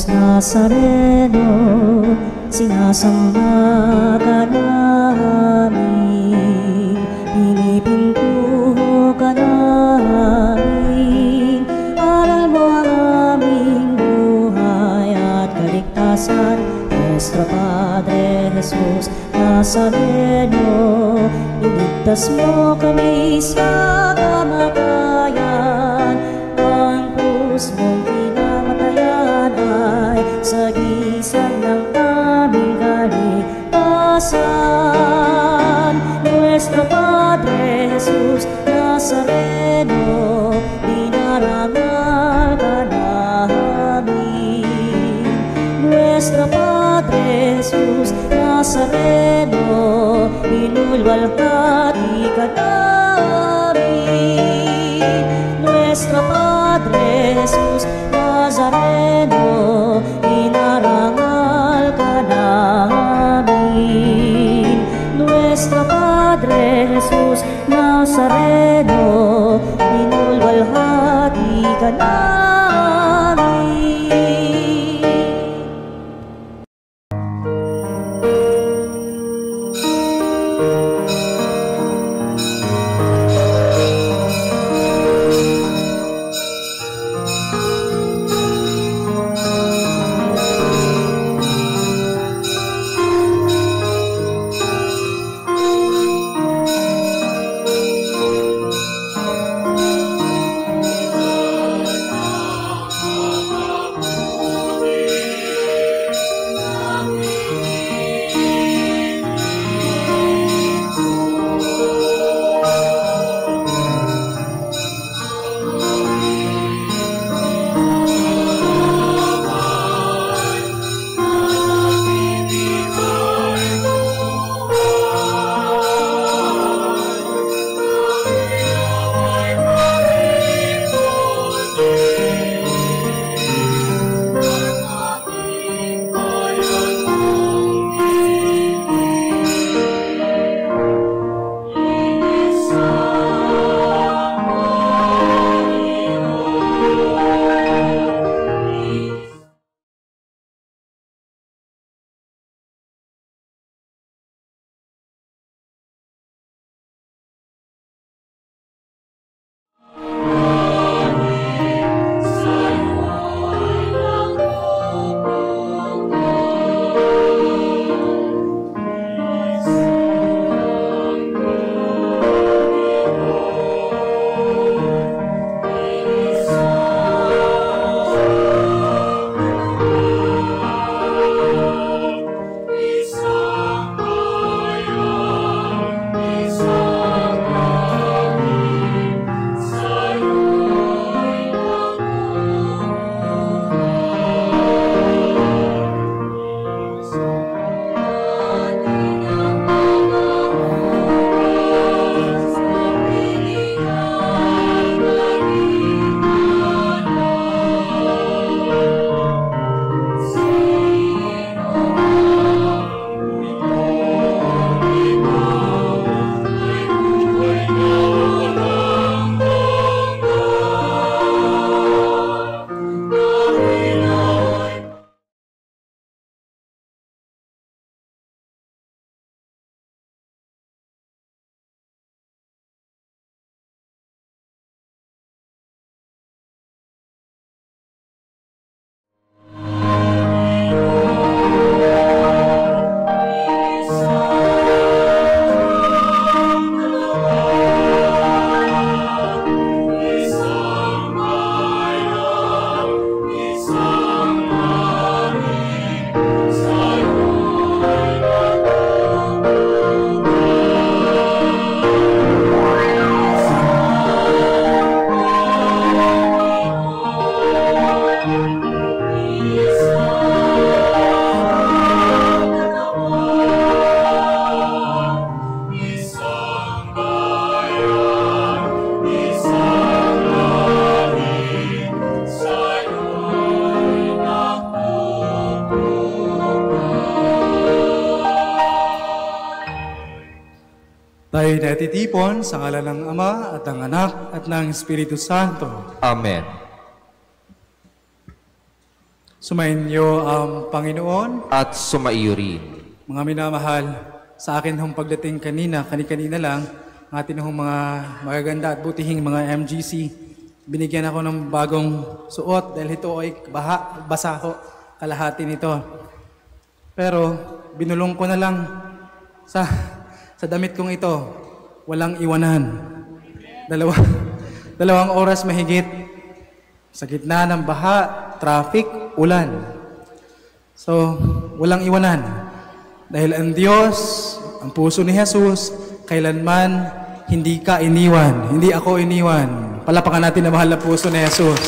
Jesus Nazareno, sinasamba ka namin, pinipintuho ka namin, aral mo ang aming buhay at kaligtasan. Nuestro Padre Jesus Nazareno, iligtas mo kami sa kamatayan. Ang krus mong pinamatayan ay sagisag ng aming kaligtasan. Nuestro Padre Jesus Nazareno, dinarangal ka namin. Nuestro Padre Jesus Nazareno, inulwalhati ka namin. Nuestro Padre Jesus Nazareno, inarangal ka namin. Nuestro Padre Jesus Nazareno, inulwalhati ka namin. Tayo natitipon sa ngalan ng Ama at ng Anak at ng Espiritu Santo. Amen. Sumainyo ang Panginoon. At sumaiyo rin. Mga minamahal, sa akin hong pagdating kani-kanina lang, ang atin hong mga magaganda at butihing mga MGC, binigyan ako ng bagong suot dahil ito ay basa ho, kalahati nito. Pero binulong ko na lang sa damit kong ito, walang iwanan. Dalawang oras mahigit sa gitna ng baha, traffic, ulan. So, walang iwanan. Dahil ang Diyos, ang puso ni Jesus, kailanman hindi ka iniwan. Hindi ako iniwan. Palapakan natin ang mahal na puso ni Jesus.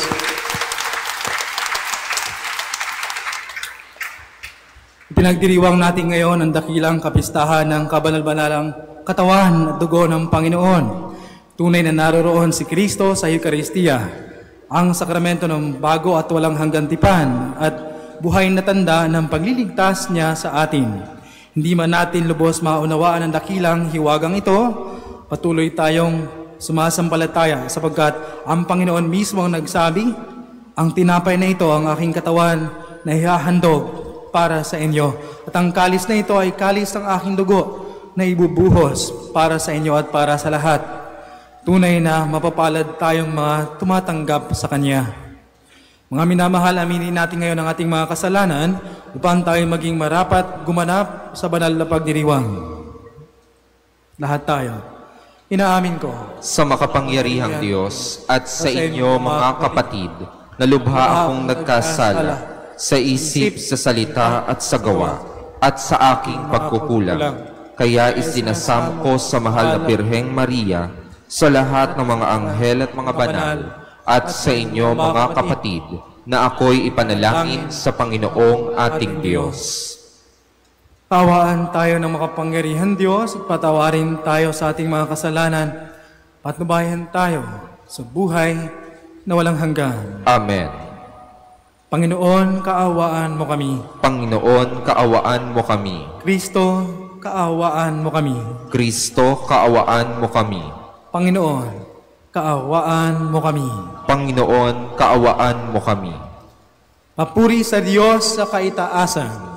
Pinagdiriwang natin ngayon ang dakilang kapistahan ng kabanal-banalang katawan at dugo ng Panginoon. Tunay na naroroon si Kristo sa Eucharistia, ang sakramento ng bago at walang hanggang tipan at buhay na tanda ng pagliligtas niya sa atin. Hindi man natin lubos maunawaan ang dakilang hiwagang ito, patuloy tayong sumasampalataya sapagkat ang Panginoon mismo ang nagsabi, ang tinapay na ito ang aking katawan na ihahandog para sa inyo. At ang kalis na ito ay kalis ng aking dugo na ibubuhos para sa inyo at para sa lahat. Tunay na mapapalad tayong mga tumatanggap sa Kanya. Mga minamahal, aminin natin ngayon ang ating mga kasalanan upang tayo maging marapat gumanap sa banal na pagdiriwang. Lahat tayo. Inaamin ko Sa makapangyarihang Diyos at sa inyo mga kapatid, na lubha akong nagkasala sa isip, sa salita at sa gawa, at sa aking pagkukulang. Kaya isinasam ko sa mahal na Birheng Maria, sa lahat ng mga anghel at mga banal, at sa inyo mga kapatid, na ako'y ipanalangin sa Panginoong ating Diyos. Tawaan tayo ng makapangyarihan Diyos at patawarin tayo sa ating mga kasalanan. Patnubayan tayo sa buhay na walang hanggan. Amen. Panginoon, kaawaan mo kami. Panginoon, kaawaan mo kami. Kristo, kaawaan mo kami. Kristo, kaawaan mo kami. Panginoon, kaawaan mo kami. Panginoon, kaawaan mo kami. Papuri sa Diyos sa kaitaasan.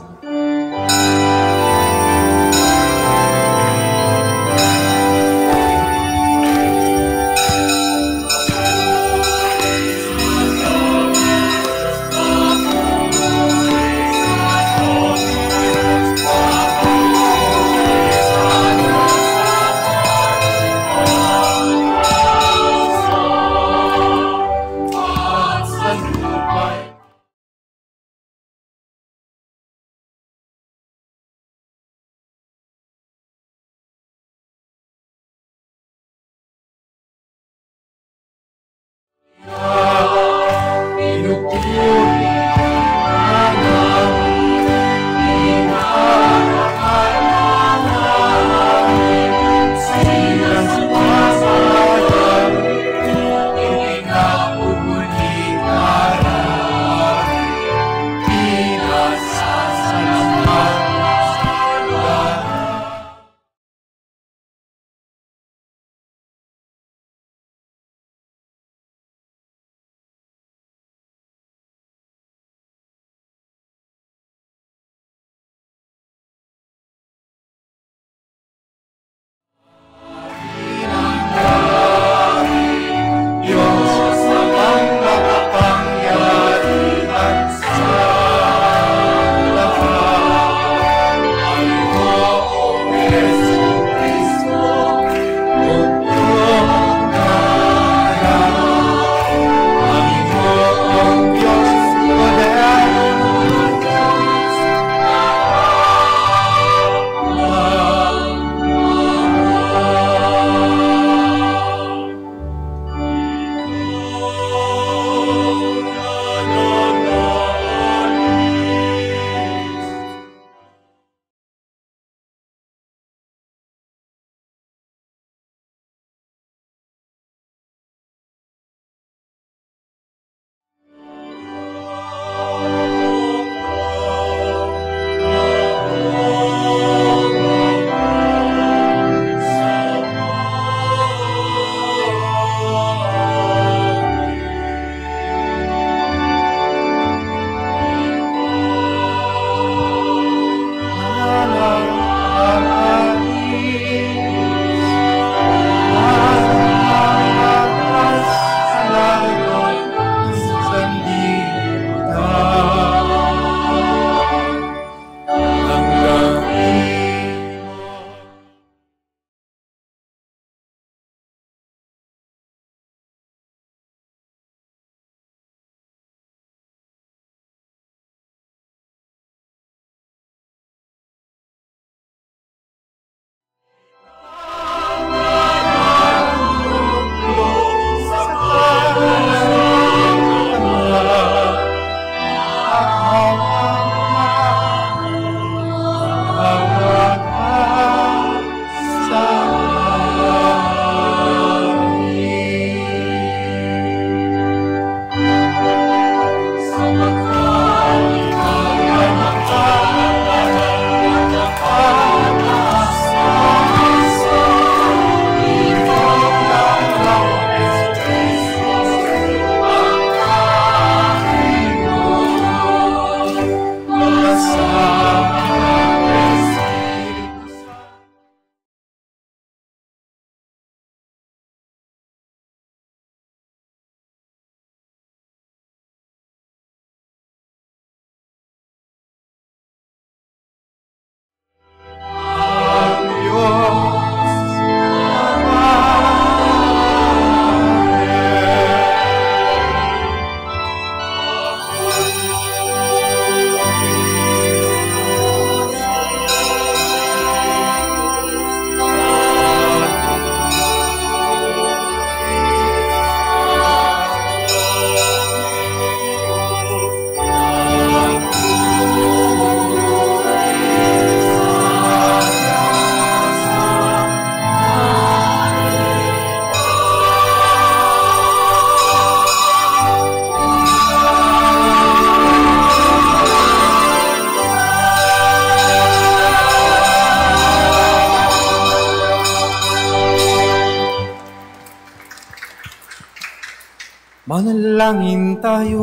Manalangin tayo.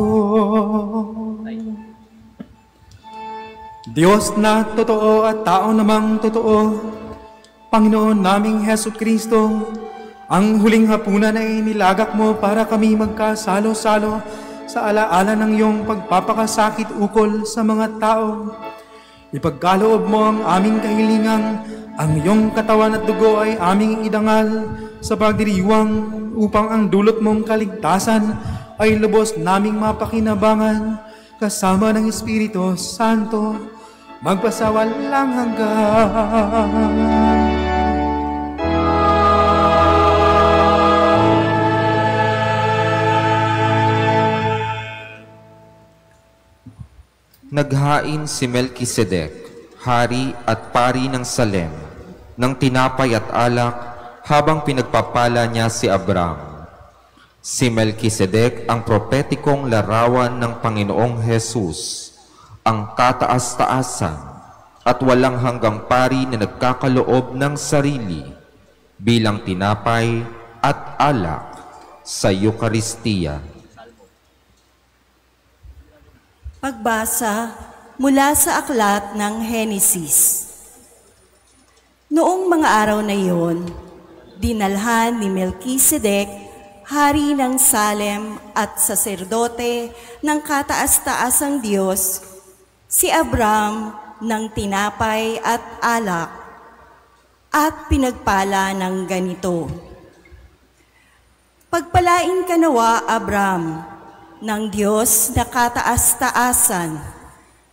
Diyos na totoo at tao namang totoo, Panginoon naming Hesu Kristo, ang huling hapunan ay nilagak mo para kami magkasalo-salo sa alaala ng iyong pagpapakasakit ukol sa mga tao. Ipagkaloob mo ang aming kahilingang ang iyong katawan at dugo ay aming idangal sa pagdiriwang upang ang dulot mong kaligtasan ay lubos naming mapakinabangan kasama ng Espiritu Santo magpasawalang hanggan. Naghain si Melkisedek, hari at pari ng Salem, ng tinapay at alak habang pinagpapala niya si Abraham. Si Melkisedek ang propetikong larawan ng Panginoong Hesus, ang kataas-taasan at walang hanggang pari na nagkakaloob ng sarili bilang tinapay at alak sa Eucharistia. Pagbasa mula sa aklat ng Henesis. Noong mga araw na iyon, dinalhan ni Melkisedek, hari ng Salem at saserdote ng kataas-taasang Diyos, si Abraham ng tinapay at alak, at pinagpala ng ganito. Pagpalain ka nawa, Abraham, ng Diyos na kataas-taasan,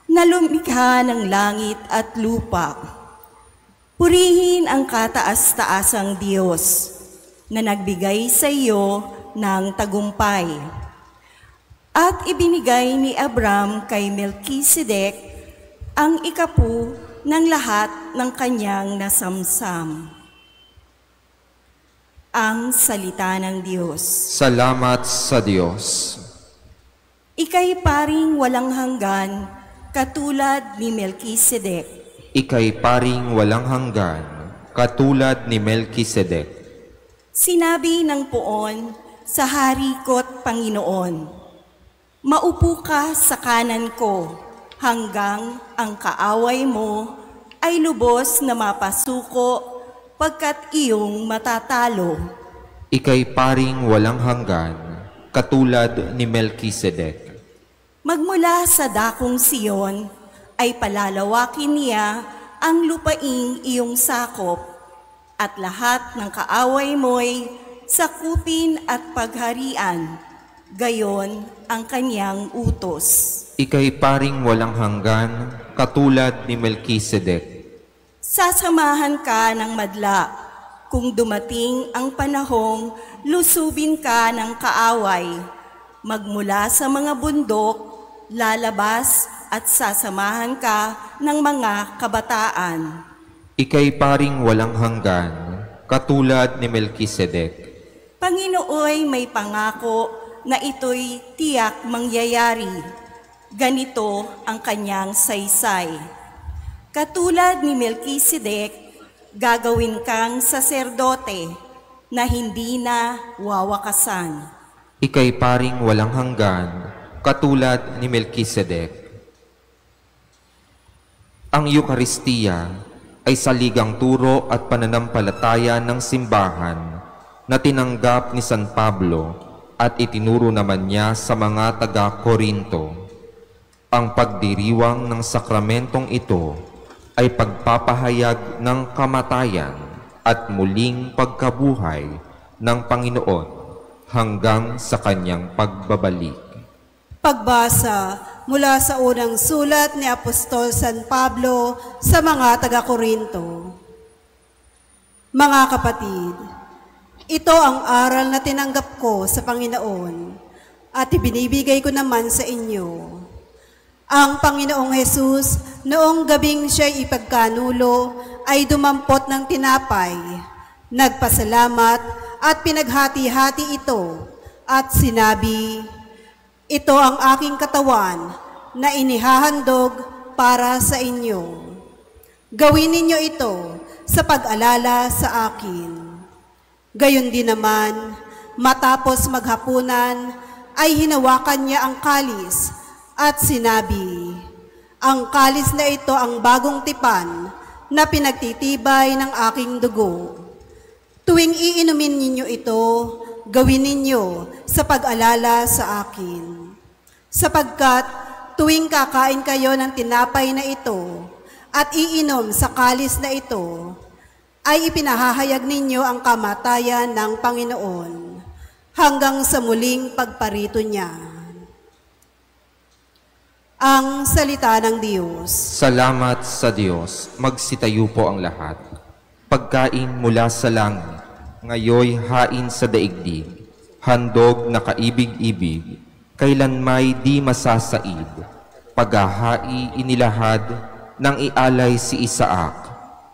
na lumikha ng langit at lupa. Purihin ang kataas-taasang Diyos na nagbigay sa iyo ng tagumpay. At ibinigay ni Abraham kay Melkisedek ang ikapu ng lahat ng kanyang nasamsam. Ang salita ng Diyos. Salamat sa Diyos. Ika'y paring walang hanggan, katulad ni Melkisedek. Ika'y paring walang hanggan, katulad ni Melkisedek. Sinabi ng Poon sa hari ko't Panginoon, maupo ka sa kanan ko hanggang ang kaaway mo ay lubos na mapasuko pagkat iyong matatalo. Ika'y paring walang hanggan, katulad ni Melkisedek. Magmula sa dakong Siyon ay palalawakin niya ang lupaing iyong sakop at lahat ng kaaway mo'y sakupin at pagharian, gayon ang kanyang utos. Ika'y paring walang hanggan, katulad ni Melkisedek. Sasamahan ka ng madla kung dumating ang panahong lusubin ka ng kaaway. Magmula sa mga bundok, lalabas at sasamahan ka ng mga kabataan. Ika'y paring walang hanggan, katulad ni Melkisedek. Panginooy may pangako na ito'y tiyak mangyayari. Ganito ang kanyang saysay. Katulad ni Melkisedek, gagawin kang saserdote na hindi na wawakasan. Ika'y paring walang hanggan, katulad ni Melkisedek. Ang Eucharistia ay saligang turo at pananampalataya ng simbahan na tinanggap ni San Pablo at itinuro naman niya sa mga taga-Korinto. Ang pagdiriwang ng sakramentong ito ay pagpapahayag ng kamatayan at muling pagkabuhay ng Panginoon hanggang sa kanyang pagbabalik. Pagbasa mula sa unang sulat ni Apostol San Pablo sa mga taga-Korinto. Mga kapatid, ito ang aral na tinanggap ko sa Panginoon at ibinibigay ko naman sa inyo. Ang Panginoong Hesus, noong gabing siya'y ipagkanulo, ay dumampot ng tinapay, nagpasalamat at pinaghati-hati ito at sinabi, ito ang aking katawan na inihahandog para sa inyo. Gawin ninyo ito sa pag-alala sa akin. Gayon din naman, matapos maghapunan, ay hinawakan niya ang kalis at sinabi, "Ang kalis na ito ang bagong tipan na pinagtitibay ng aking dugo. Tuwing iinumin ninyo ito, gawin ninyo sa pag-alala sa akin. Sapagkat tuwing kakain kayo ng tinapay na ito at iinom sa kalis na ito, ay ipinahahayag ninyo ang kamatayan ng Panginoon hanggang sa muling pagparito niya." Ang salita ng Diyos. Salamat sa Diyos. Magsitayo po ang lahat. Pagkain mula sa langit, ngayoy hain sa daigdig, handog na kaibig-ibig, kailan may di masasaid. Paghahai inilahad ng ialay si Isaac,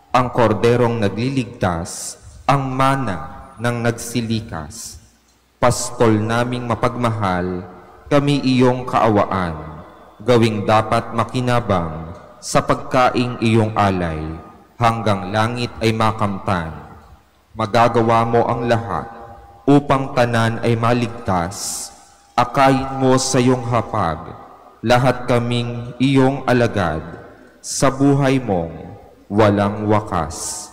ang korderong nagliligtas, ang mana ng nagsilikas. Pastol naming mapagmahal, kami iyong kaawaan, gawing dapat makinabang sa pagkaing iyong alay, hanggang langit ay makamtan. Magagawa mo ang lahat upang tanan ay maligtas. Akayin mo sa iyong hapag, lahat kaming iyong alagad, sa buhay mong walang wakas.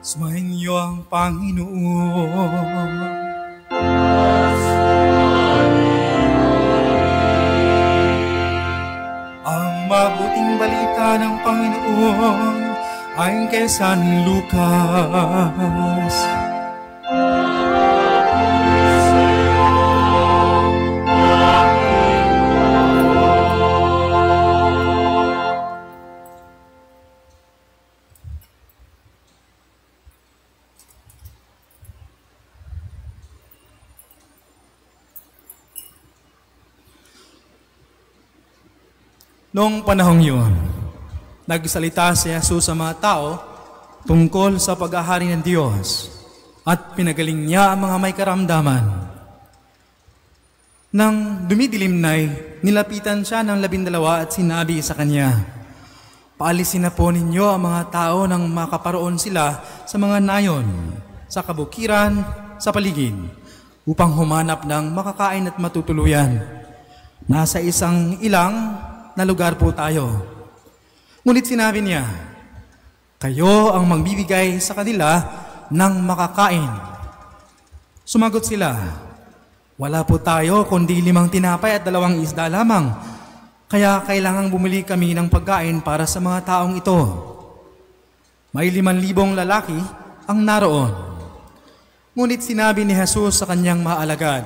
Sumainyo ang Panginoon. Ang mabuting balita ng Panginoon ayon kay San Lucas. Noong panahong yun, nagsalita si Jesus sa mga tao tungkol sa pag-ahari ng Diyos at pinagaling niya ang mga may karamdaman. Nang dumidilim na'y nilapitan siya ng 12 at sinabi sa kanya, "Paalisin na po ninyo ang mga tao nang makaparoon sila sa mga nayon, sa kabukiran, sa paligid, upang humanap ng makakain at matutuluyan. Nasa isang ilang na lugar po tayo." Ngunit sinabi niya, "Kayo ang magbibigay sa kanila ng makakain." Sumagot sila, "Wala po tayo kundi 5 tinapay at 2 isda lamang, kaya kailangang bumili kami ng pagkain para sa mga taong ito." May 5,000 lalaki ang naroon. Ngunit sinabi ni Jesus sa kanyang mga alagad,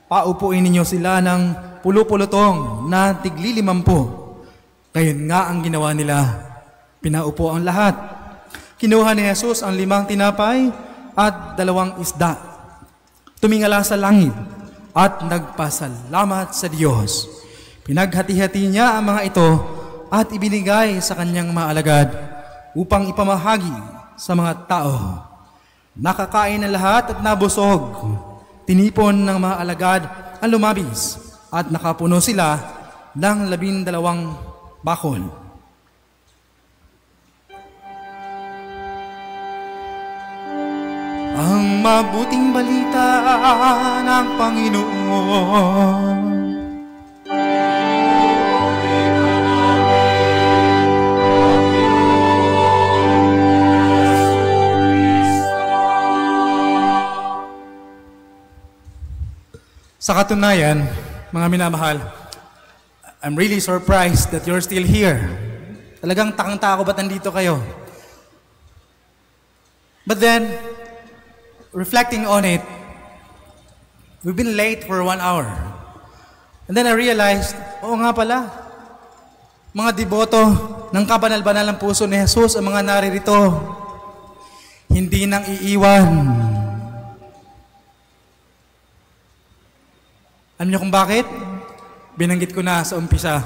"Paupuin ninyo sila ng pulupulutong na tig-50." Gayon nga ang ginawa nila. Pinaupo ang lahat. Kinuha ni Jesus ang 5 tinapay at 2 isda. Tumingala sa langit at nagpasalamat sa Diyos. Pinaghati-hati niya ang mga ito at ibinigay sa kanyang mga alagad upang ipamahagi sa mga tao. Nakakain ang lahat at nabusog. Tinipon ng mga alagad ang lumabis at nakapuno sila ng 12 bakol. Ang mabuting balita ng Panginoon. Sa katunayan, mga minamahal, I'm really surprised that you're still here. Talagang takang-tako ba't nandito kayo? But then, reflecting on it, we've been late for 1 hour. And then I realized, oo nga pala, mga deboto ng kabanal-banal ng puso ni Jesus, ang mga naririto, hindi nang iiwan. Alam niyo kung bakit? Binanggit ko na sa umpisa.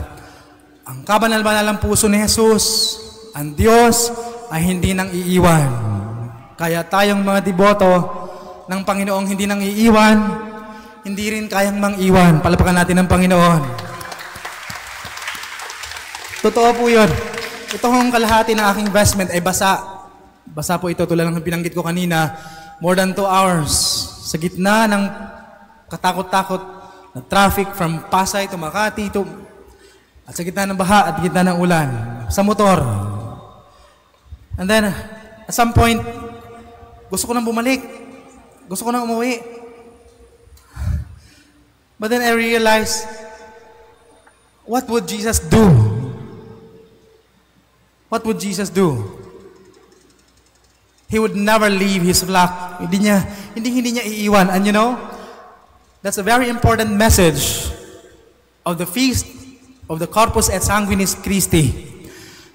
Ang kabanal-banal ng puso ni Jesus, ang Diyos ay hindi nang iiwan. Kaya tayong mga deboto ng Panginoong hindi nang iiwan, hindi rin kayang mang-iwan. Palapakan natin ang Panginoon. Totoo po yun. Ito hong kalahati ng aking investment ay basa. Basa po ito tulad ng binanggit ko kanina. More than 2 hours. Sa gitna ng katakot-takot na traffic from Pasay to Makati at sa gitna ng baha at gitna ng ulan. Sa motor. And then, at some point, gusto ko nang bumalik. Gusto ko nang umuwi. But then I realized, what would Jesus do? What would Jesus do? He would never leave His flock. Hindi niya iiwan. And you know, that's a very important message of the feast of the Corpus et Sanguinis Christi.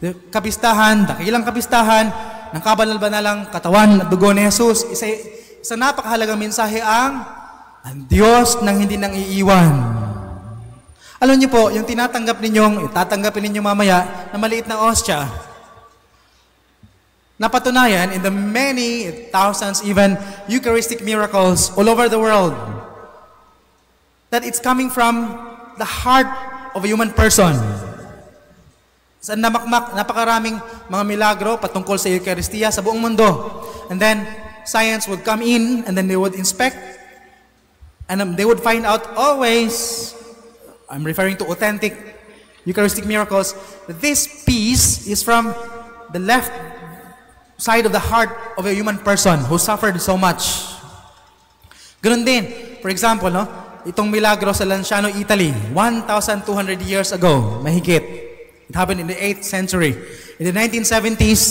The kapistahan, dakilang kapistahan ng kabanal-banalang katawan at dugo ni Jesus. Isa napakahalagang mensahe ang Diyos nang hindi nang iiwan. Alam niyo po, yung itatanggapin ninyong mamaya na maliit na ostya, napatunayan in the many thousands, even Eucharistic miracles all over the world, that it's coming from the heart of a human person. Sa napakaraming mga milagro patungkol sa Eucharistia sa buong mundo. And then, science would come in and then they would inspect and they would find out always, I'm referring to authentic Eucharistic miracles, that this piece is from the left side of the heart of a human person who suffered so much. Ganun din. For example, itong milagro sa Lanciano, Italy, 1,200 years ago, mahigit. It happened in the 8th century. In the 1970s,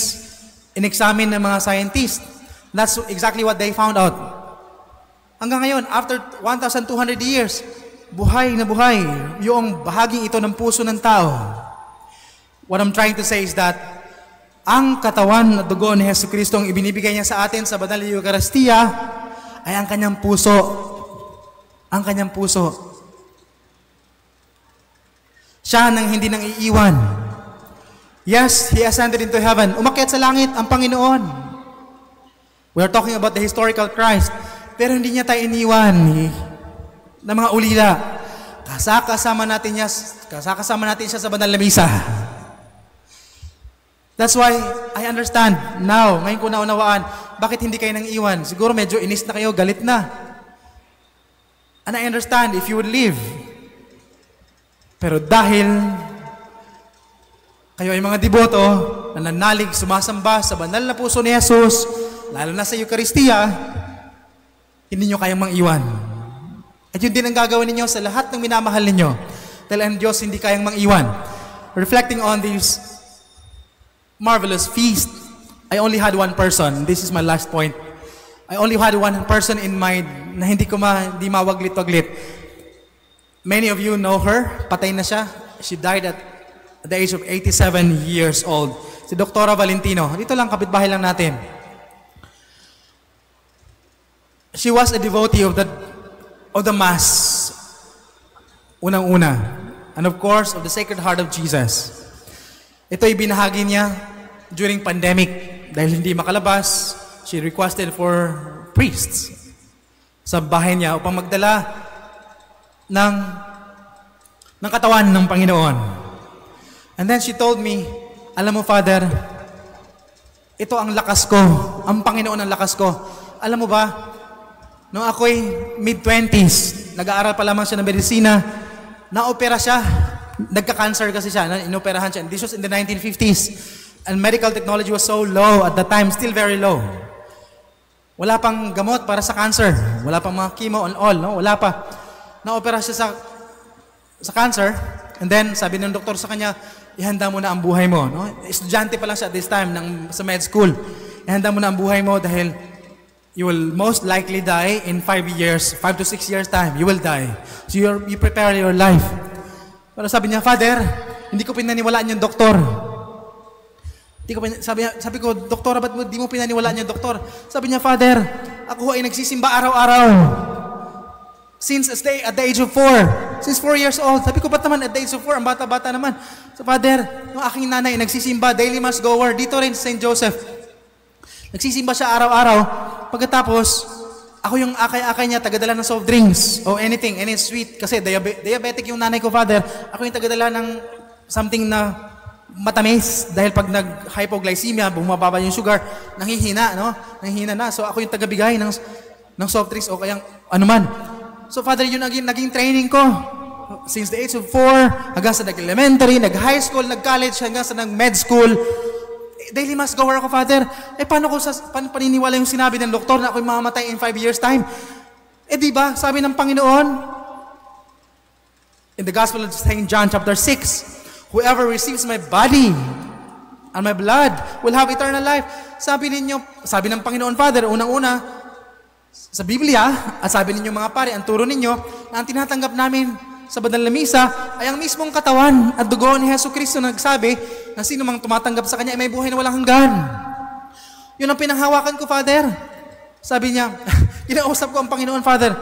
in-examine ng mga scientists. That's exactly what they found out. Hanggang ngayon, after 1,200 years, buhay na buhay yung bahaging ito ng puso ng tao. What I'm trying to say is that ang katawan at dugo ni Jesucristo ang ibinibigay niya sa atin sa banal na Eucharistia ay ang kanyang puso. Ang kanyang puso. Siya nang hindi nang iiwan. Yes, He ascended into heaven. Umakyat sa langit ang Panginoon. We are talking about the historical Christ. Pero hindi niya tayo iniwan na mga ulila. Kasakasama natin siya sa banal na misa. That's why I understand now, ngayon ko naunawaan, bakit hindi kayo nang iwan? Siguro medyo inis na kayo, galit na. And I understand if you would leave. Pero dahil kayo ay mga deboto na nanalig, sumasamba sa banal na puso ni Jesus, lalo na sa Eucharistia, hindi nyo kayang mang-iwan. At yun din ang gagawin ninyo sa lahat ng minamahal ninyo. Dahil ang Diyos hindi kayang mang-iwan. Reflecting on this marvelous feast, I only had one person. This is my last point. I only had one person in mind na hindi mawaglit-waglit. Many of you know her. Patay na siya. She died at the age of 87 years old. Si Dr. Valentino. Dito lang, kapitbahay lang natin. She was a devotee of the Mass. Unang-una. And of course, of the Sacred Heart of Jesus. Ito ay binahagi niya during pandemic. Dahil hindi makalabas, she requested for priests sa bahay niya upang magdala ng katawan ng Panginoon. And then she told me, alam mo, Father, ito ang lakas ko. Ang Panginoon ang lakas ko. Alam mo ba, nung ako'y mid-20s, nag-aaral pa lamang siya ng medisina, na-opera siya. Nagka-cancer kasi siya, inoperahan siya. And this was in the 1950s. And medical technology was so low at the time, still very low. Wala pang gamot para sa cancer. Wala pang mga chemo and all, no? Wala pa. na-opera siya sa cancer, and then sabi ng doktor sa kanya, ihanda mo na ang buhay mo. No? Estudyante pa lang siya at this time sa med school. Ihanda mo na ang buhay mo dahil you will most likely die in 5 to 6 years time. You will die. So you prepare your life. Pero sabi niya, Father, hindi ko pinaniwalaan yung doktor. Sabi ko, Doktor, ba't di mo pinaniwalaan yung doktor? Sabi niya, Father, ako ay nagsisimba araw-araw. Since at the age of 4. Since 4 years old. Sabi ko, ba't naman at the age of 4? Ang bata-bata naman. So, Father, yung aking nanay, nagsisimba, daily mass goer, dito rin sa St. Joseph. Nagsisimba siya araw-araw. Pagkatapos, ako yung akay-akay niya, tagadala ng soft drinks o anything, any sweet. Kasi diabetic yung nanay ko, Father. Ako yung tagadala ng something na matamis. Dahil pag nag-hypoglycemia, bumababa yung sugar, nanghihina, no? Nanghihina na. So, ako yung tagabigay ng soft drinks o kayang anuman. So, Father, yun naging training ko. Since the age of 4, hanggang sa nag-elementary, nag-high school, nag-college, hanggang sa nag-med school. Daily mass goer ako, Father. Paano paniniwala yung sinabi ng doktor na ako'y mamamatay in 5 years' time? Di ba, sabi ng Panginoon, in the Gospel of St. John chapter 6, whoever receives my body and my blood will have eternal life. Sabi ng Panginoon, Father, unang-una, sa Biblia, at sabi ninyo mga pare, ang turo ninyo, na ang tinatanggap namin sa banal na misa ay ang mismong katawan at dugo ni Hesus Kristo na nagsabi na sino mang tumatanggap sa Kanya ay may buhay na walang hanggan. Yun ang pinanghawakan ko, Father. Sabi niya, kinausap ko ang Panginoon, Father,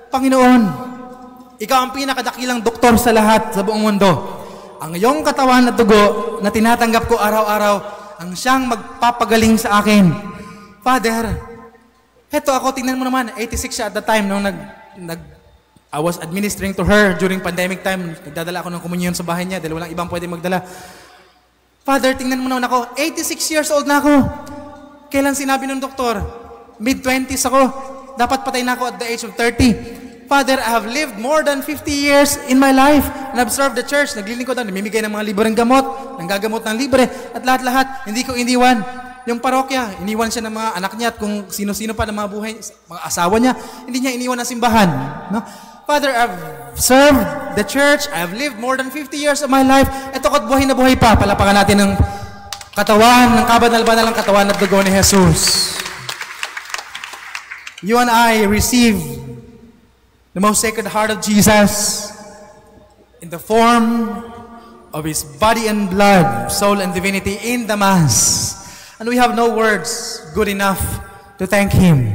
Panginoon, ikaw ang pinakadakilang doktor sa lahat sa buong mundo. Ang iyong katawan at dugo na tinatanggap ko araw-araw ang siyang magpapagaling sa akin. Father, heto ako, tingnan mo naman, 86 siya at the time nung I was administering to her during pandemic time. Nagdadala ako ng komunyon sa bahay niya dahil walang ibang pwede magdala. Father, tingnan mo naman ako, 86 years old na ako. Kailan sinabi ng doktor? Mid-20s ako. Dapat patay na ako at the age of 30. Father, I have lived more than 50 years in my life and I've served the church. Naglilingkod ako, namimigay ng mga libreng gamot, nanggagamot ng libre, at lahat-lahat, hindi ko iniwan. Yung parokya, iniwan siya ng mga anak niya at kung sino-sino pa ng mga buhay, mga asawa niya, hindi niya iniwan ang simbahan. No? Father, I've served the church, I've lived more than 50 years of my life, eto ko't buhay na buhay pa. Palapakan natin ng katawan, ng kabanal-banal ng katawan at dugo ni Jesus. You and I receive the most sacred heart of Jesus in the form of His body and blood, soul and divinity in the Mass. And we have no words good enough to thank Him.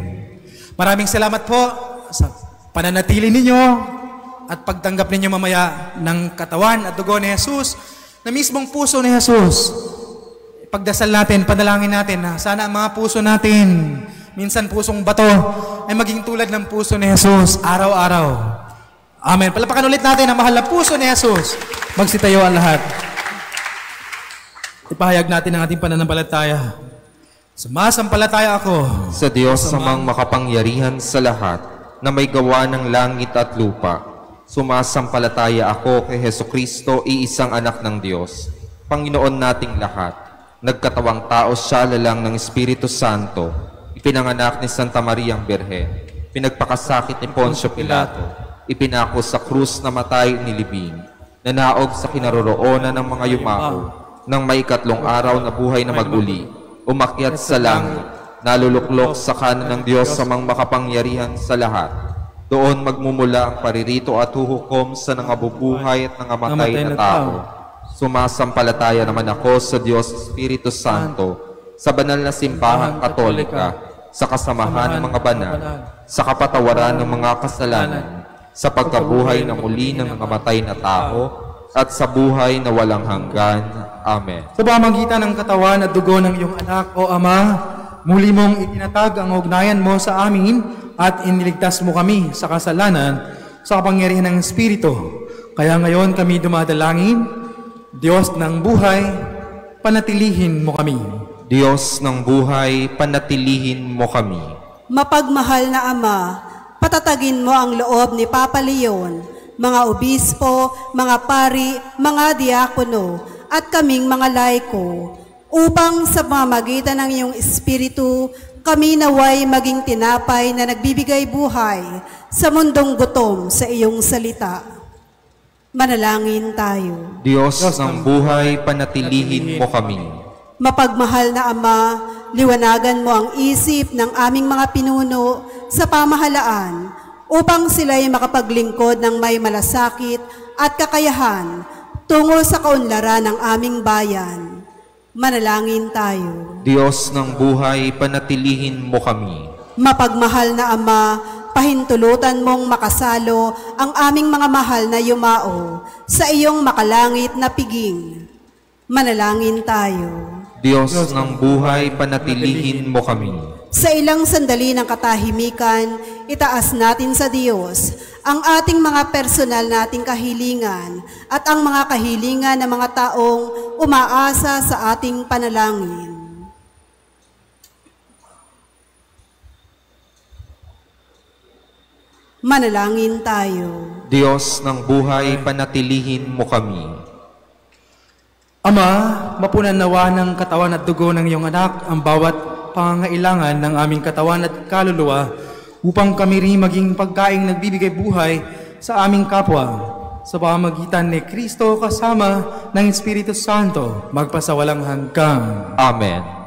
Maraming salamat po sa pananatili ninyo at pagtanggap ninyo mamaya ng katawan at dugo ni Jesus, na mismong puso ni Jesus. Pagdasal natin, panalangin natin na sana ang mga puso natin, minsan pusong bato, ay maging tulad ng puso ni Jesus araw-araw. Amen. Palapakan ulit natin ang mahal na puso ni Jesus. Magsitayo ang lahat. Ipahayag natin ang ating pananampalataya. Sumasampalataya ako sa Diyos samang makapangyarihan sa lahat, na may gawa ng langit at lupa. Sumasampalataya ako kay Hesukristo, iisang anak ng Diyos, Panginoon nating lahat. Nagkatawang tao siya lalang ng Espiritu Santo, ipinanganak ni Santa Mariang Birhen, pinagpakasakit ni Poncio Pilato, ipinako sa krus na matay nilibing, nanaog sa kinaroroonan ng mga yumao, nang may ikatlong araw na buhay na maguli, umakyat sa langit, naluluklok sa kanan ng Diyos samang makapangyarihan sa lahat. Doon magmumula ang paririto at huhukom sa nangabubuhay at nangamatay na tao. Sumasampalataya naman ako sa Diyos Espiritu Santo, sa banal na simbahan katolika, sa kasamahan ng mga banal, sa kapatawaran ng mga kasalanan, sa pagkabuhay na muli ng nangamatay na tao, at sa buhay na walang hanggan. Amen. Sa pamamagitan ng katawan at dugo ng iyong anak, O Ama, muli mong itinatag ang ugnayan mo sa amin at iniligtas mo kami sa kasalanan sa kapangyarihan ng Espiritu. Kaya ngayon kami dumadalangin, Diyos ng buhay, panatilihin mo kami. Diyos ng buhay, panatilihin mo kami. Mapagmahal na Ama, patatagin mo ang loob ni Papa Leon, mga obispo, mga pari, mga diakono, at kaming mga laiko, upang sa pamamagitan ng iyong Espiritu, Kami naway maging tinapay na nagbibigay buhay sa mundong gutom sa iyong salita. Manalangin tayo. Diyos ng buhay, panatilihin mo kami. Mapagmahal na Ama, liwanagan mo ang isip ng aming mga pinuno sa pamahalaan upang sila'y makapaglingkod ng may malasakit at kakayahan tungo sa kaunlaran ng aming bayan. Manalangin tayo. Diyos ng buhay, panatilihin mo kami. Mapagmahal na Ama, pahintulutan mong makasalo ang aming mga mahal na yumao sa iyong makalangit na piging. Manalangin tayo. Diyos ng buhay, panatilihin mo kami. Sa ilang sandali ng katahimikan, itaas natin sa Diyos ang ating mga personal nating kahilingan at ang mga kahilingan ng mga taong umaasa sa ating panalangin. Manalangin tayo. Diyos ng buhay, panatilihin mo kami. Ama, mapunan nawa ng katawan at dugo ng iyong anak ang bawat pangangailangan ng aming katawan at kaluluwa upang kami rin maging pagkaing nagbibigay buhay sa aming kapwa sa pamamagitan ni Kristo kasama ng Espiritu Santo magpasawalang hanggang. Amen.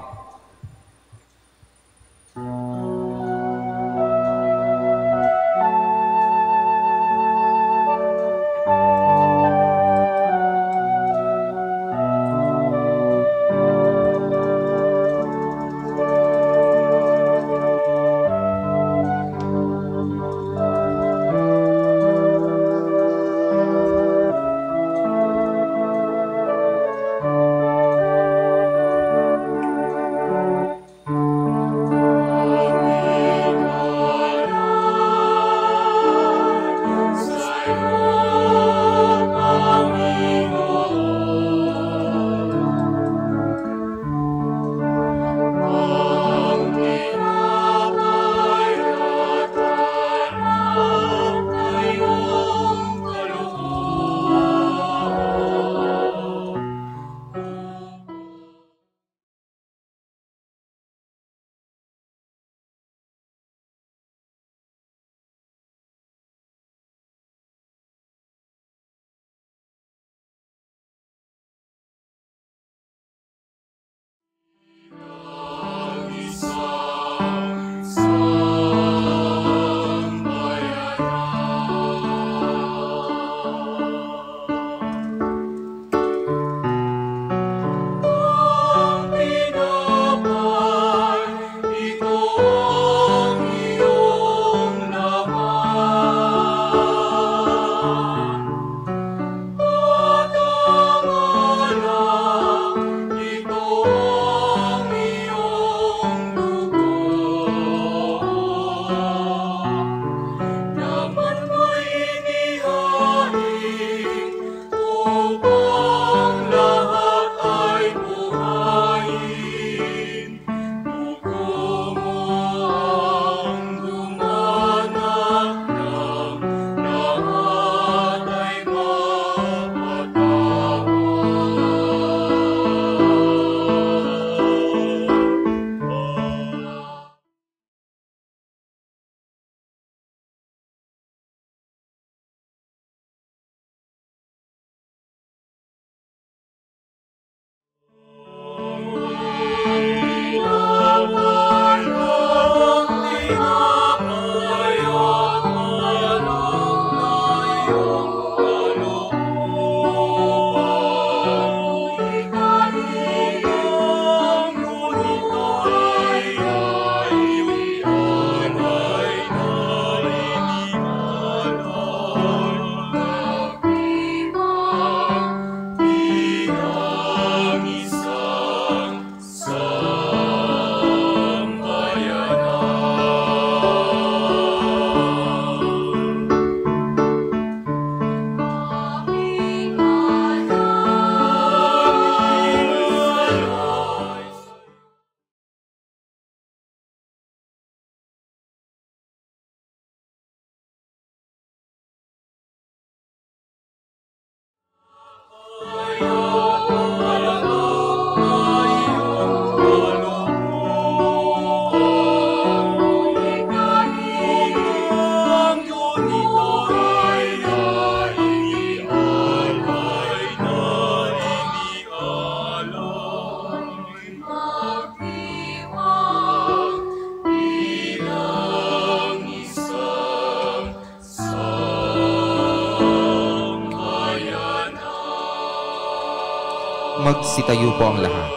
Magsitayo po ang lahat.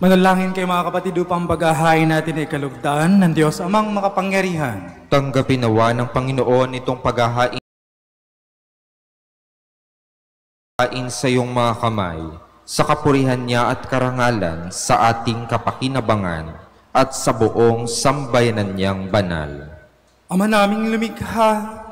Manalangin kayo mga kapatid upang paghahain natin ay kalugdan ng Diyos amang makapangyarihan. Tanggapin nawa ng Panginoon itong paghahain sa iyong mga kamay, sa kapurihan niya at karangalan, sa ating kapakinabangan, at sa buong sambayanan niyang banal. Ama naming lumikha,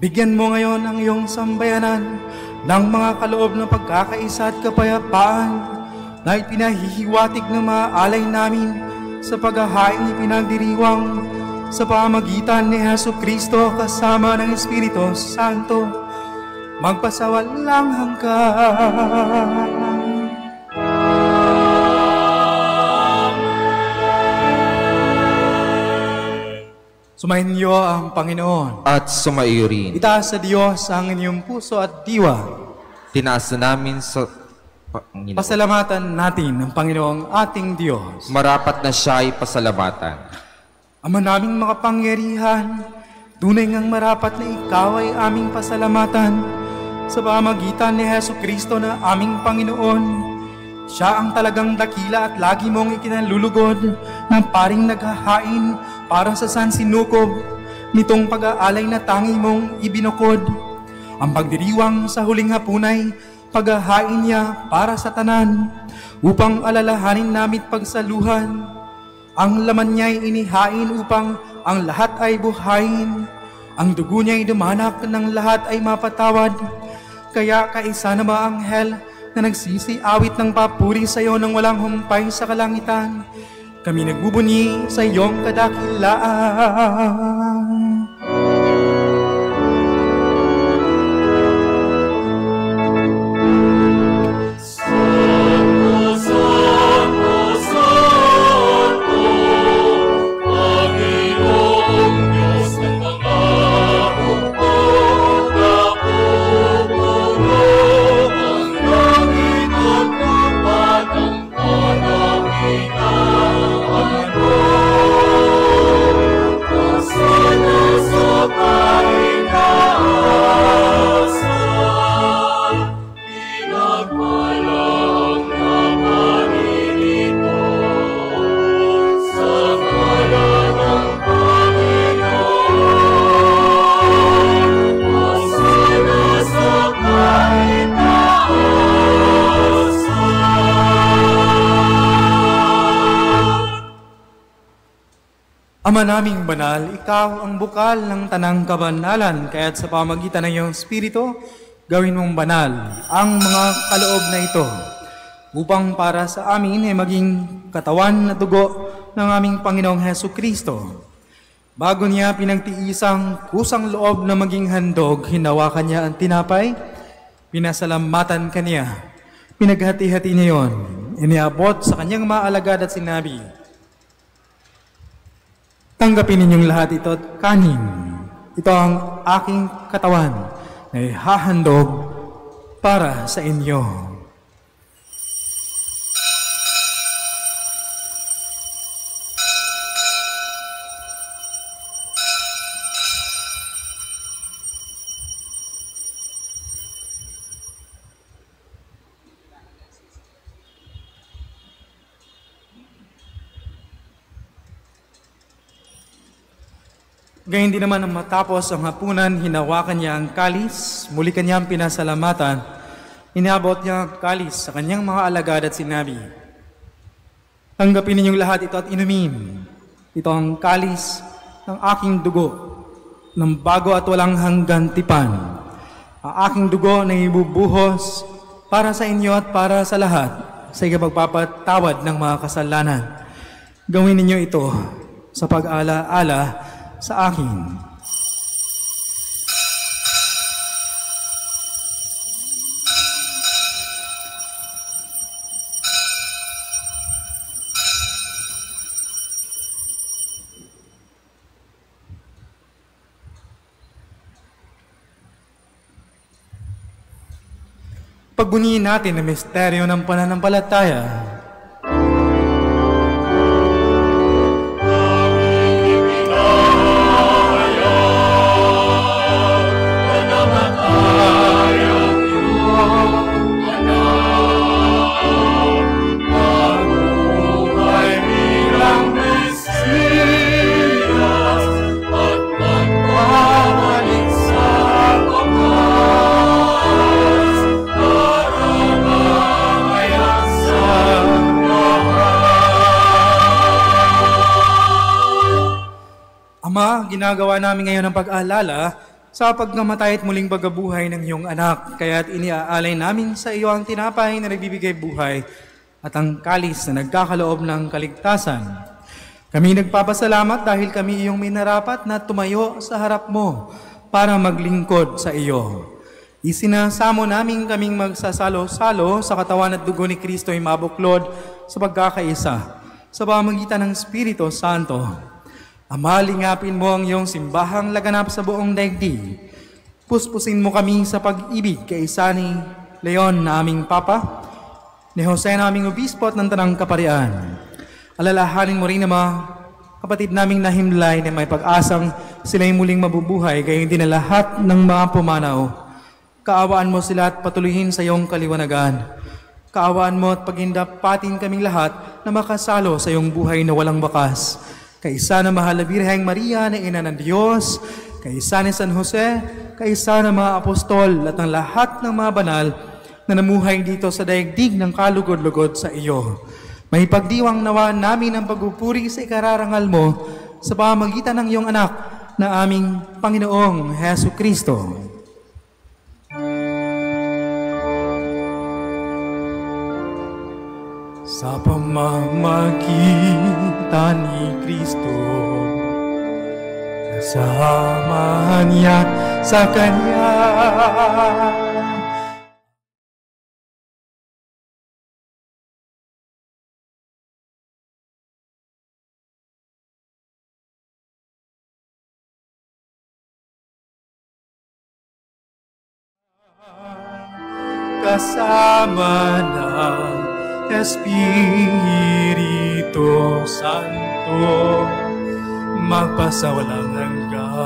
bigyan mo ngayon ang iyong sambayanan ng mga kaloob na pagkakaisa at kapayapaan na ipinahihiwatig ng mga alay namin sa paghahain ipinagdiriwang sa pamagitan ni Jesucristo kasama ng Espiritu Santo, magpasawalang hanggan. Sumayin niyo ang Panginoon. At sumaiyo rin. Itaas sa Diyos ang inyong puso at diwa. Tinaas na namin sa Panginoon. Pasalamatan natin ang Panginoong ating Diyos. Marapat na siya ay pasalamatan. Ama naming makapangyarihan, tunay ngang marapat na ikaw ay aming pasalamatan sa pamagitan ni Jesucristo na aming Panginoon. Siya ang talagang dakila at lagi mong ikinalulugod ng paring naghahain para sa sansinukob nitong pag-aalay na tangi mong ibinukod. Ang pagdiriwang sa huling hapunay, paghahain niya para sa tanan, upang alalahanin namit pagsaluhan. Ang laman niya'y inihain upang ang lahat ay buhayin. Ang dugo niya'y dumanak ng lahat ay mapatawad. Kaya kaisa na mga anghel na nagsisiawit ng papuri sa iyo nang walang humpay sa kalangitan, kami nagbubunyi sa iyong kadakilaan. Ama naming banal, ikaw ang bukal ng tanang kabanalan, kaya't sa pamagitan ng iyong Espiritu, gawin mong banal ang mga kaloob na ito, upang para sa amin ay maging katawan at dugo ng aming Panginoong Jesucristo. Bago niya pinagtiisang kusang loob na maging handog, hinawakan niya ang tinapay, pinasalamatan kaniya, pinaghati-hati niya yon, iniabot sa kanyang mga alagad at sinabi, "Tanggapin ninyong lahat ito at kanin. Ito ang aking katawan na ihahandog para sa inyo." Gayun din naman ang matapos ang hapunan, hinawakan niya ang kalis, muli kanyang pinasalamatan, inabot niya ang kalis sa kanyang mga alagad at sinabi, "Tanggapin ninyong lahat ito at inumin. Ito ang kalis ng aking dugo, ng bago at walang hanggan tipan. Ang aking dugo na ibubuhos para sa inyo at para sa lahat, sa ikapagpapatawad ng mga kasalanan. Gawin ninyo ito sa pag-ala-ala sa akin." Pagbunihin natin ang misteryo ng pananampalataya. ginagawa namin ngayon ang pag-aalala sa pagkamatay at muling pagkabuhay ng iyong anak. Kaya't iniaalay namin sa iyo ang tinapay na nagbibigay buhay at ang kalis na nagkakaloob ng kaligtasan. Kami nagpapasalamat dahil kami iyong minarapat na tumayo sa harap mo para maglingkod sa iyo. Isinasamo namin kaming magsasalo-salo sa katawan at dugo ni Kristo ay mabuklod sa pagkakaisa sa pamamagitan ng Espiritu Santo. Ama, lingapin mo ang iyong simbahang laganap sa buong daigdig. Puspusin mo kami sa pag-ibig kay isa ni Leon na aming Papa, ni Jose na aming Obispo at ng Tanang Kaparian. Alalahanin mo rin na mga kapatid naming nahimlay na may pag-asang sila'y muling mabubuhay, gayon din na lahat ng mga pumanaw. Kaawaan mo sila at patuloyin sa iyong kaliwanagan. Kaawaan mo at pagindapatin kaming lahat na makasalo sa iyong buhay na walang bakas. Kaisa na mahal na Birheng Maria na Ina ng Diyos, kaisa ni San Jose, kaisa ng mga apostol at ng lahat ng mga banal na namuhay dito sa daigdig ng kalugod-lugod sa iyo. May pagdiwang nawa namin ang pagpupuri sa ikararangal mo sa pamamagitan ng iyong anak na aming Panginoong Hesu Kristo. Sa pamamagitan ni Kristo, kasama niya sa Kanya. Kasama ng Espiritu Santo, magpasawalang hanggan.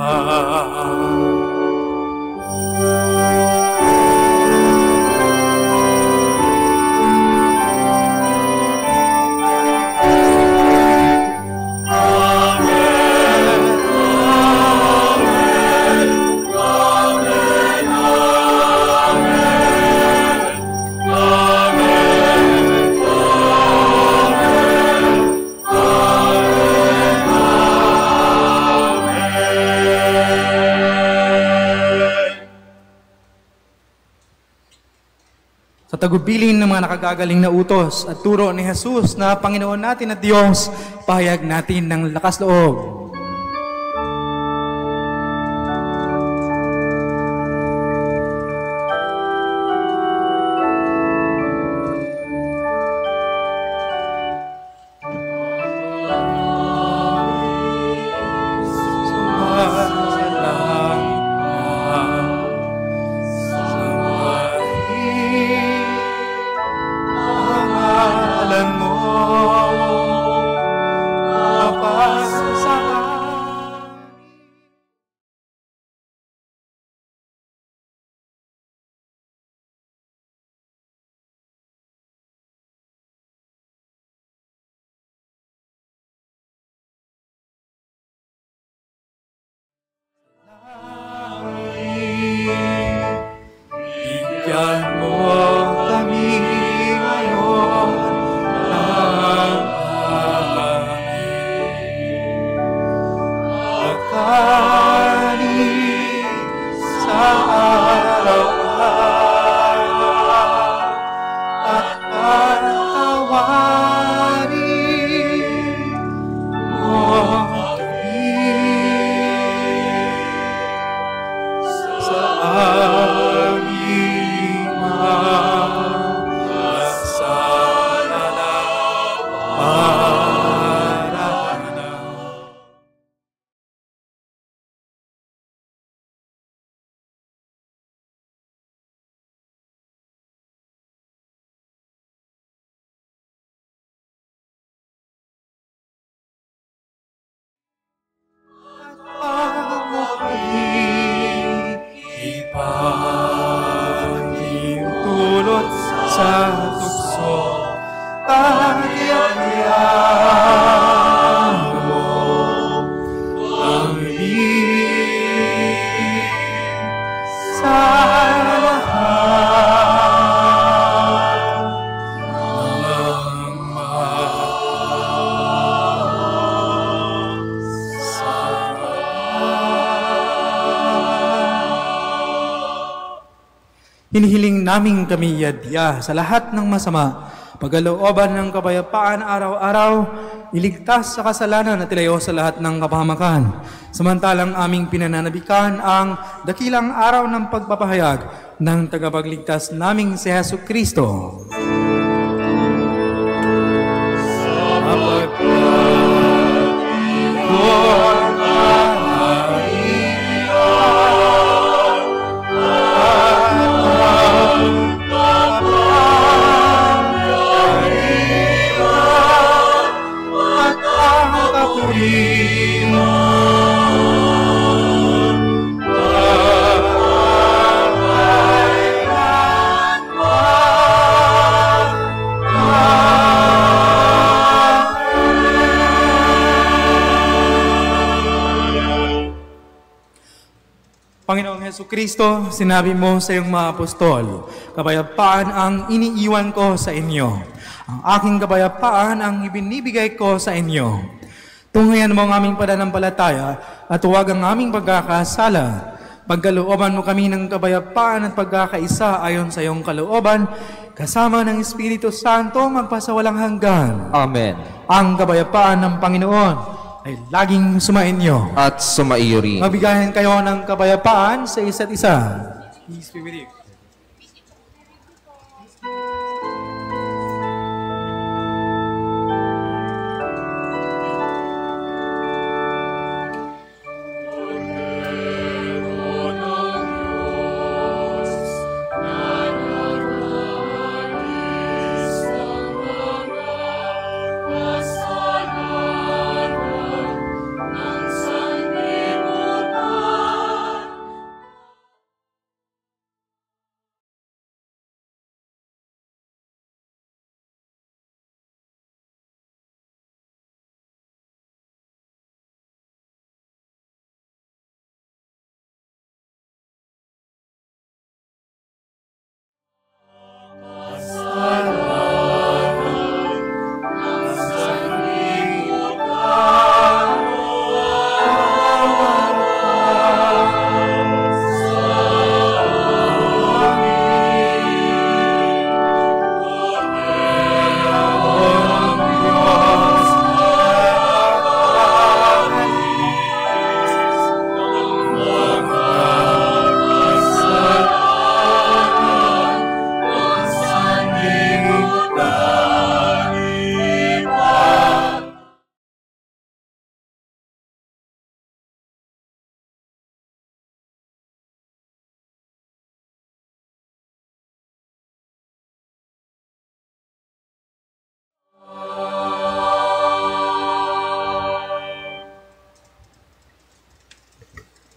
Sa tagubilin ng mga nakagagaling na utos at turo ni Jesus na Panginoon natin at Diyos, pahayag natin ng lakas loob. Bigyan mo kami ngayon ng aming pagkain sa araw-araw at patawarin mo kami sa aming ipahintulot sa tukso at iyakyaan mo ang ibig sa lahat ng mga Hinihiling namin kami yadya sa lahat ng masama, pagkalooban ng kapayapaan araw-araw, iligtas sa kasalanan at ilayo sa lahat ng kapahamakan. Samantalang aming pinananabikan ang dakilang araw ng pagpapahayag ng tagapagligtas naming si Hesu Kristo. Panginoong Hesu Kristo, sinabi mo sa iyong mga apostol, kapayapaan ang iniiwan ko sa inyo. Ang aking kapayapaan ang ibinibigay ko sa inyo. Tunghayan mo ang aming pananampalataya at huwag ang aming pagkakasala. Pagkalooban mo kami ng kapayapaan at pagkakaisa ayon sa iyong kalooban, kasama ng Espiritu Santo magpasawalang hanggan. Amen. Ang kapayapaan ng Panginoon ay laging sumainyo. At sumaiyo rin. Mabigayan kayo ng kapayapaan sa isa't isa. Peace be with you.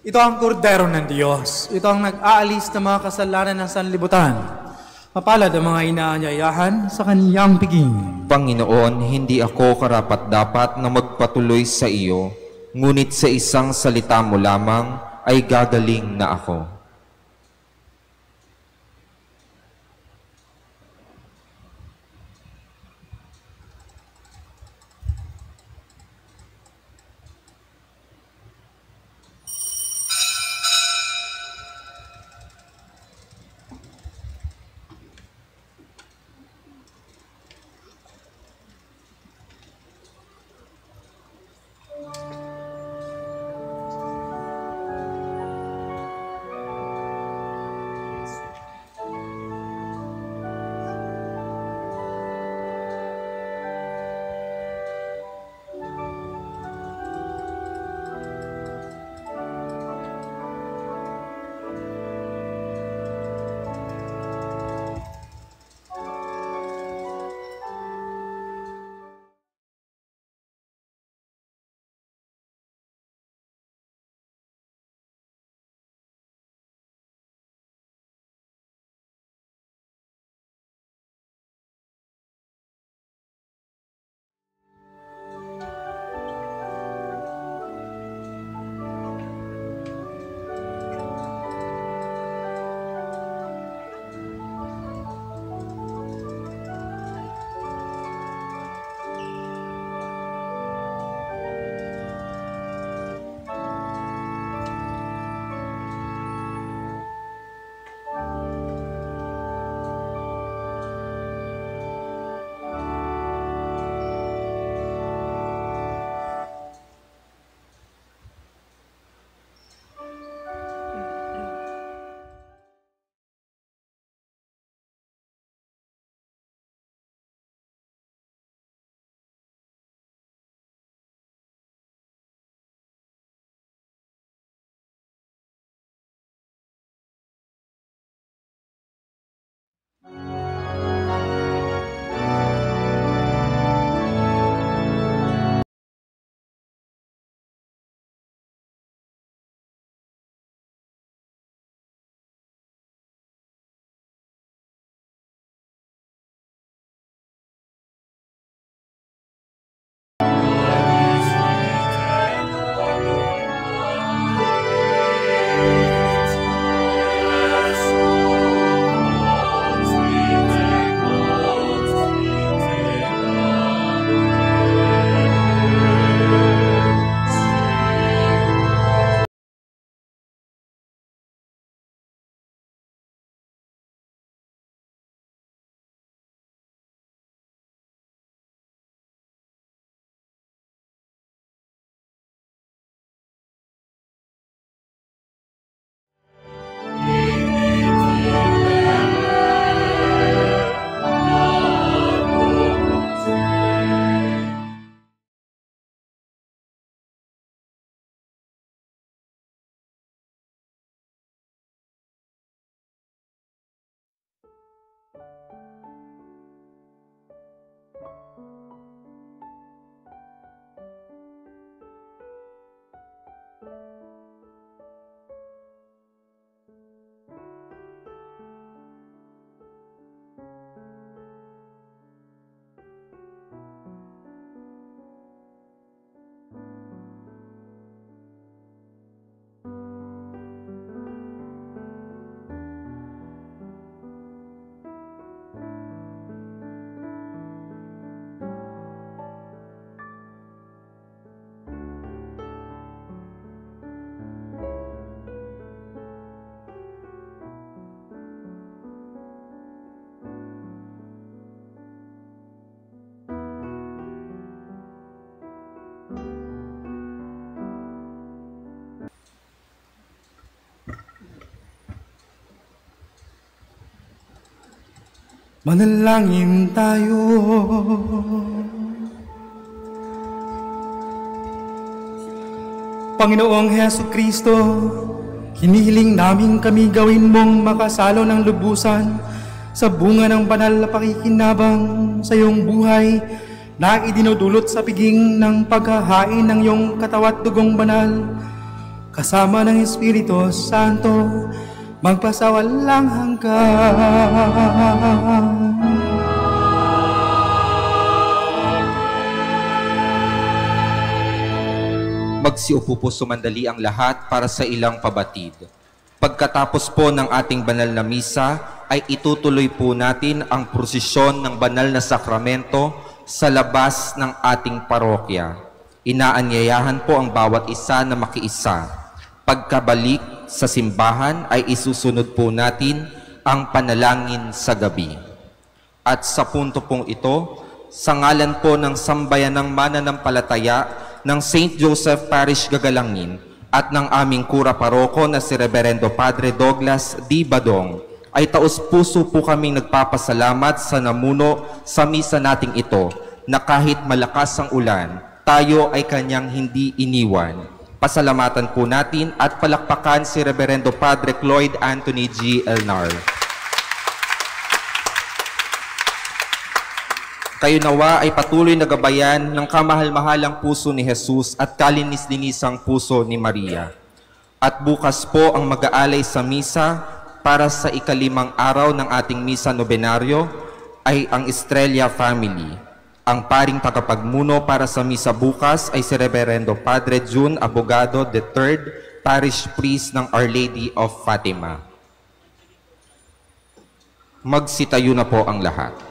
Ito ang kordero ng Diyos. Ito ang nag-aalis ng mga kasalanan ng sanlibutan. Mapalad ang mga inaanyayahan sa kaniyang piging. Panginoon, hindi ako karapat-dapat na magpatuloy sa iyo, ngunit sa isang salita mo lamang ay gagaling na ako. Manalangin tayo. Panginoong Hesu Kristo, hinihiling namin kami gawin mong makasalo ng lubusan sa bunga ng banal na pakikinabang sa iyong buhay na idinudulot sa piging ng paghahain ng iyong katawat dugong banal, kasama ng Espiritu Santo, magpasawalang hanggan. Magsiupo po sumandali ang lahat para sa ilang pabatid. Pagkatapos po ng ating banal na misa, ay itutuloy po natin ang prosesyon ng banal na sakramento sa labas ng ating parokya. Inaanyayahan po ang bawat isa na makiisa. Pagkabalik sa simbahan ay isusunod po natin ang panalangin sa gabi. At sa punto pong ito, sa ngalan po ng Sambayanang Mananampalataya ng St. Joseph Parish Gagalangin at ng aming kura paroko na si Reverendo Padre Douglas D. Badong, ay taos-puso po kaming nagpapasalamat sa namuno sa misa nating ito na kahit malakas ang ulan, tayo ay kanyang hindi iniwan. Pasalamatan po natin at palakpakan si Reverendo Padre Cloyd Anthony G. Elnar. Kayo nawa ay patuloy na gabayan ng kamahal-mahalang puso ni Jesus at kalinis-linisang puso ni Maria. At bukas po ang mag-aalay sa misa para sa ikalimang araw ng ating misa nobenaryo ay ang Estrella Family. Ang paring tagapagmuno para sa misa bukas ay si Reverendo Padre June Abogado III, Parish Priest ng Our Lady of Fatima. Magsitayo na po ang lahat.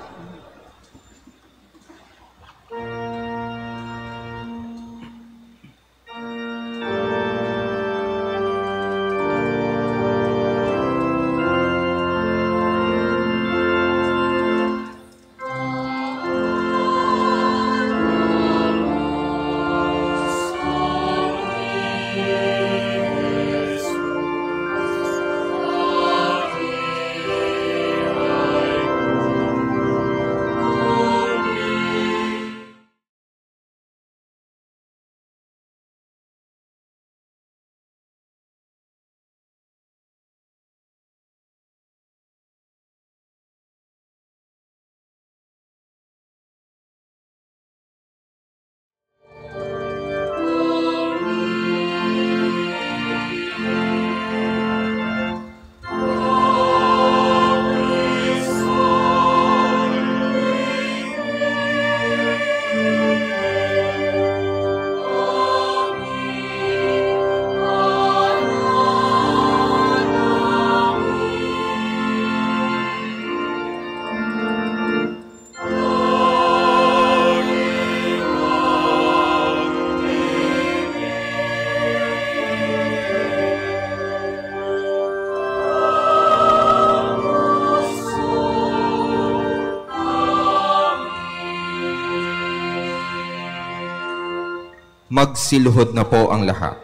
Magsiluhod na po ang lahat.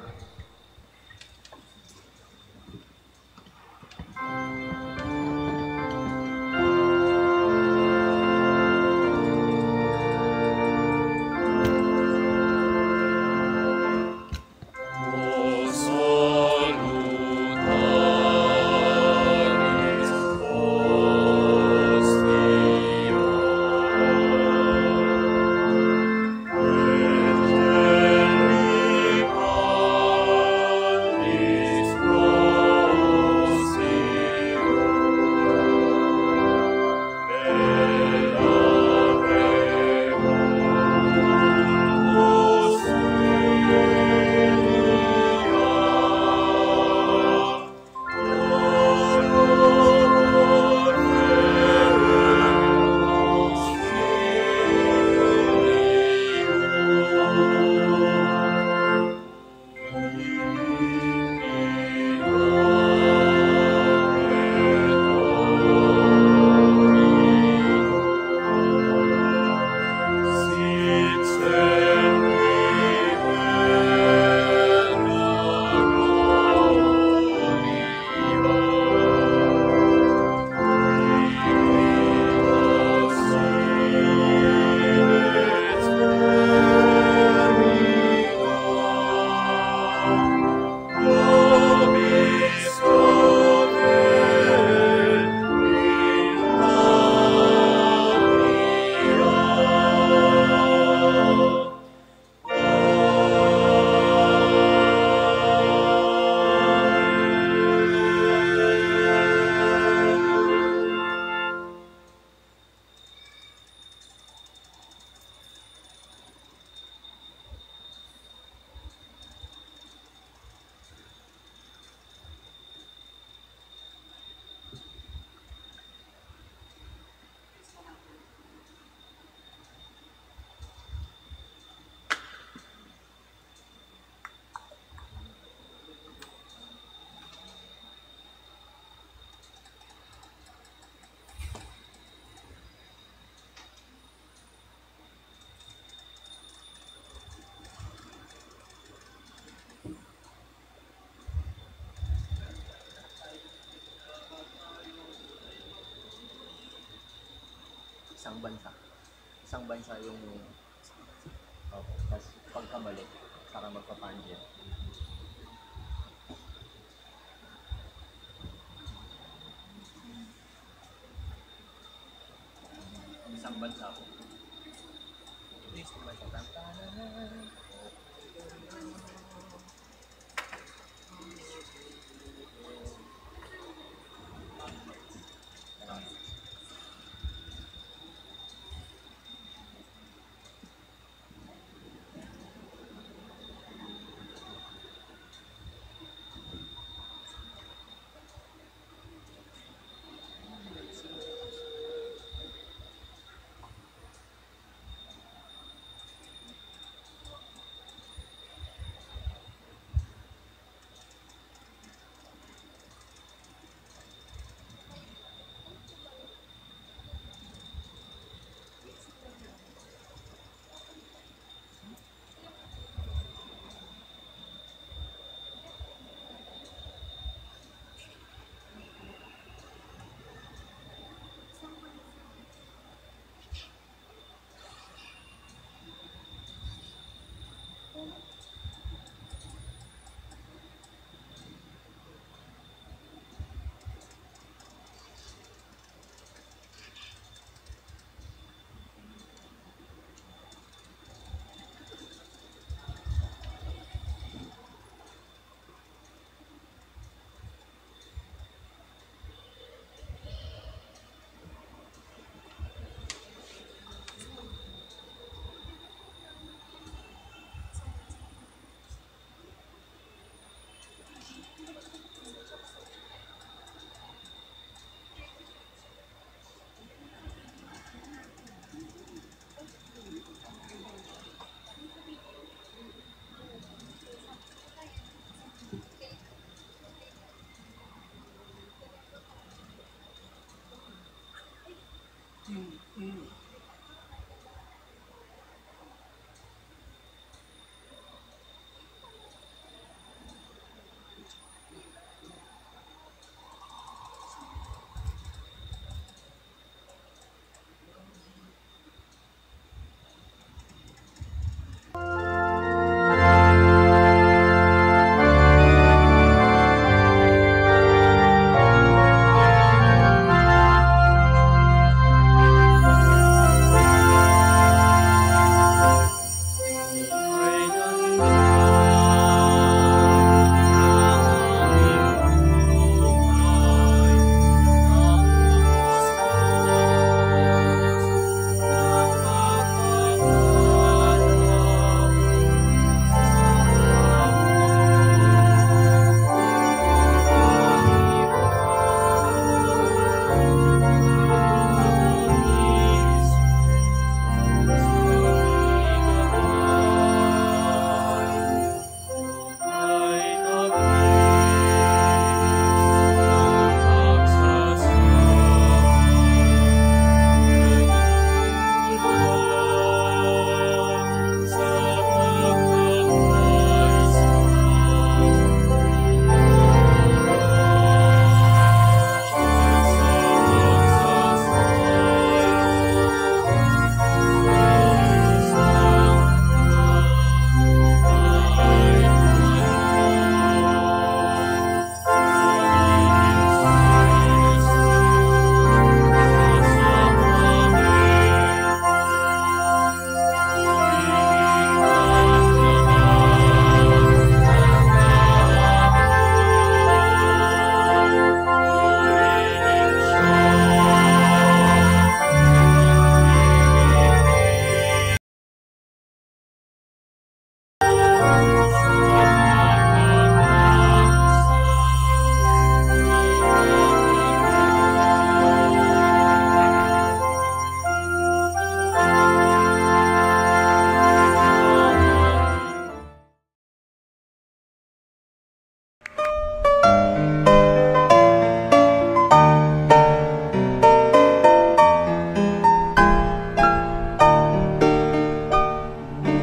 Oh isang bansa. Isang bansa yung tapos pagkabalik, saka magpapanjit. Isang bansa po. Isang bansa.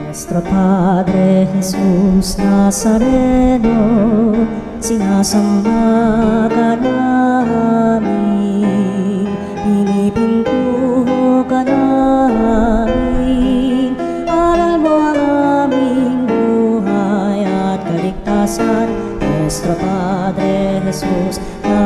Nuestro Padre Jesús Nazareno, sinasamba ka namin, pinipintuho ka namin.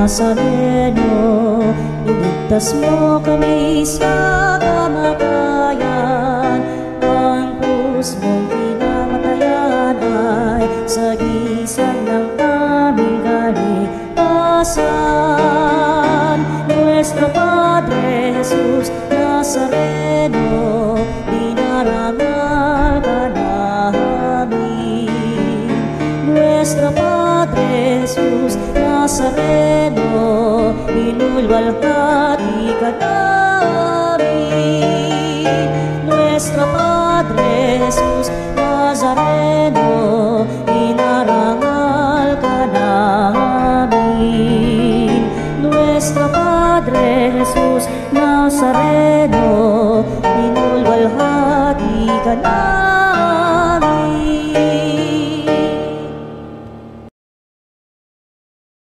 Nazareno, iligtas mo kami sa kamatayan. Ang krus mong pinamatayan ay sagisag ng aming kaligtasan. Nuestro Padre Jesus Nazareno, dinarangal ka namin. Nuestro Padre Jesus Nazareno, inulwalhati ka namin. Nuestro Padre Jesus Nazareno, inarangal ka namin. Nuestro Padre Jesus Nazareno, inulwalhati ka namin.